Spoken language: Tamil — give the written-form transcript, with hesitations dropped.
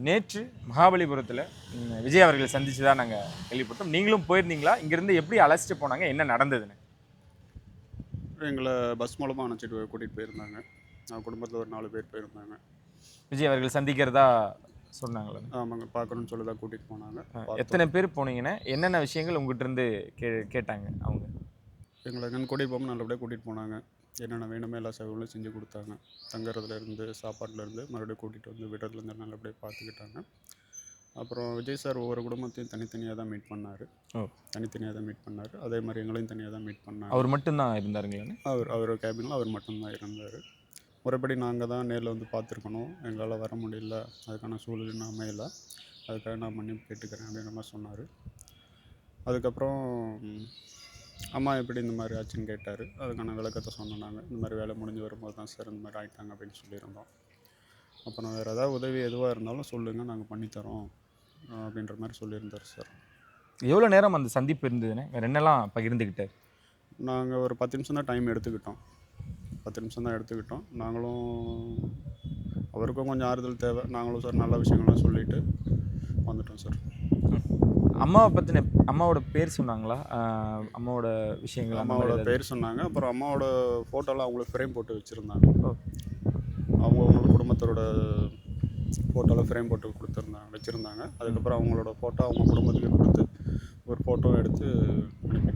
நேற்று மகாபலிபுரத்தில் விஜய் அவர்களை சந்திச்சு தான் நாங்கள் கேள்விப்பட்டோம். நீங்களும் போயிருந்தீங்களா? இங்கேருந்து எப்படி அழைச்சிட்டு போனாங்க? என்ன நடந்ததுன்னு? எங்களை பஸ் மூலமாக அனுப்பிச்சிட்டு கூட்டிகிட்டு போயிருந்தாங்க. குடும்பத்தில் ஒரு 4 பேர் போயிருந்தாங்க. விஜய் அவர்கள் சந்திக்கிறதா சொன்னாங்களா? ஆமாங்க, பார்க்கணுன்னு சொல்லி தான் கூட்டிகிட்டு போனாங்க. எத்தனை பேர் போனீங்கன்னா என்னென்ன விஷயங்கள் உங்ககிட்ட இருந்து கேட்டாங்க அவங்க? எங்களை எங்கன்னு கூட்டிகிட்டு போகும்போது நல்லபடியாக கூட்டிகிட்டு போனாங்க. என்னென்ன வேணுமோ எல்லா சேவைகளும் செஞ்சு கொடுத்தாங்க. தங்குறதுலேருந்து சாப்பாட்டிலேருந்து மறுபடியும் கூட்டிகிட்டு வந்து விடுறதுலேருந்து நல்லபடியாக பார்த்துக்கிட்டாங்க. அப்புறம் விஜய் சார் ஒவ்வொரு குடும்பத்தையும் தனித்தனியாக தான் மீட் பண்ணார். தனித்தனியாக தான் மீட் பண்ணார். அதே மாதிரி எங்களையும் தனியாக தான் மீட் பண்ணார். அவர் மட்டும்தான் இருந்தாருங்களா? அவர் கேபினில் அவர் மட்டும்தான் இருந்தார். முறைப்படி நாங்கள் தான் நேரில் வந்து பார்த்துருக்கணும். எங்களால் வர முடியல, அதுக்கான சூழ்நிலை அமையலை, அதுக்காக நான் மன்னிப்பு கேட்டுக்கிறேன் அப்படின்ற மாதிரி சொன்னார். அதுக்கப்புறம் அம்மா எப்படி இந்த மாதிரி ஆச்சுன்னு கேட்டார். அதுக்கான விளக்கத்தை சொன்னோம். நாங்கள் இந்த மாதிரி வேலை முடிஞ்சு வரும்போது தான் சார் இந்த மாதிரி ஆகிட்டாங்க அப்படின்னு சொல்லியிருந்தோம். அப்புறம் வேறு ஏதாவது உதவி எதுவாக இருந்தாலும் சொல்லுங்கள், நாங்கள் பண்ணித்தரோம் அப்படின்ற மாதிரி சொல்லியிருந்தார் சார். எவ்வளோ நேரம் அந்த சந்திப்பு இருந்ததுன்னு வேறு என்னெல்லாம் பகிர்ந்துக்கிட்டார்? நாங்கள் ஒரு 10 நிமிஷம் தான் டைம் எடுத்துக்கிட்டோம். 10 நிமிஷம் தான் எடுத்துக்கிட்டோம். நாங்களும் அவருக்கும் கொஞ்சம் ஆறுதல் தேவை. நாங்களும் சார் நல்ல விஷயங்கள்லாம் சொல்லிவிட்டு வந்துட்டோம் சார். அம்மாவை பற்றின அம்மாவோட பேர் சொன்னாங்களா? அம்மாவோட விஷயங்கள், அம்மாவோட பேர் சொன்னாங்க. அப்புறம் அம்மாவோட ஃபோட்டோலாம் அவங்களுக்கு ஃப்ரேம் போட்டு வச்சுருந்தாங்க. அவங்க குடும்பத்தோட ஃபோட்டோலாம் ஃப்ரேம் போட்டு வச்சுருந்தாங்க. அதுக்கப்புறம் அவங்களோட ஃபோட்டோ அவங்க குடும்பத்துக்கு கொடுத்து ஒரு ஃபோட்டோ எடுத்து அனுப்பி